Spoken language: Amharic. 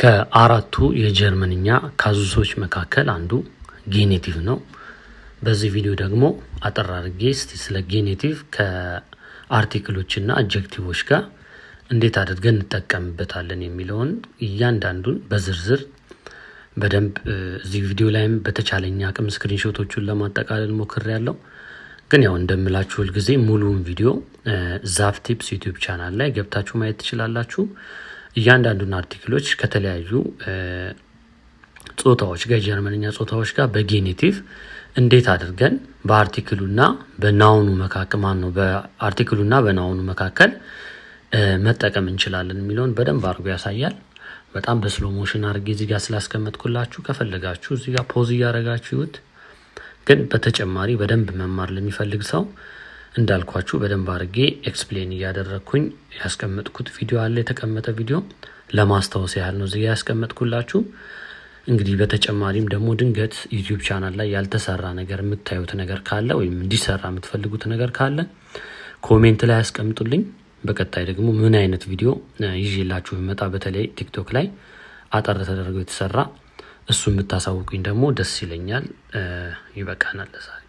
ከአራቱ የጀርመንኛ ካዙሶች መካከል አንዱ ጌኔቲቭ ነው። በዚህ ቪዲዮ ደግሞ አጠር አድርጌ ስለ ጌኔቲቭ ከአርቲክሎችና አድጀክቲቮች ጋር እንዴት አድርገን እንጠቀምበታለን የሚለውን እያንዳንዱን በዝርዝር በደንብ እዚህ ቪዲዮ ላይም በተቻለኝ አቅም ስክሪንሾቶቹን ለማጠቃለል ሞክሬያለሁ። ግን ያው እንደምላችሁ ሁሉ ጊዜ ሙሉውን ቪዲዮ ዛፍ ቲፕስ ዩቲዩብ ቻናል ላይ ገብታችሁ ማየት ትችላላችሁ። እያንዳንዱን አርቲክሎች ከተለያዩ ጾታዎች ጋር ጀርመንኛ ጾታዎች ጋር በጌኔቲቭ እንዴት አድርገን በአርቲክሉና በናውኑ መካከል በአርቲክሉና በናውኑ መካከል መጠቀም እንችላለን የሚለውን በደንብ አድርጎ ያሳያል። በጣም በስሎ ሞሽን አድርጌ እዚህ ጋር ስላስቀመጥኩላችሁ ከፈለጋችሁ እዚህ ጋር ፖዝ እያደረጋችሁት፣ ግን በተጨማሪ በደንብ መማር ለሚፈልግ ሰው እንዳልኳችሁ በደንብ አድርጌ ኤክስፕሌን እያደረኩኝ ያስቀመጥኩት ቪዲዮ አለ። የተቀመጠ ቪዲዮ ለማስታወስ ያህል ነው እዚህ ያስቀመጥኩላችሁ። እንግዲህ በተጨማሪም ደግሞ ድንገት ዩቲዩብ ቻናል ላይ ያልተሰራ ነገር የምታዩት ነገር ካለ ወይም እንዲሰራ የምትፈልጉት ነገር ካለ ኮሜንት ላይ ያስቀምጡልኝ። በቀጣይ ደግሞ ምን አይነት ቪዲዮ ይዤላችሁ መጣ፣ በተለይ ቲክቶክ ላይ አጠር ተደርጎ የተሰራ እሱን ብታሳውቁኝ ደግሞ ደስ ይለኛል። ይበቃናል ለዛሬ።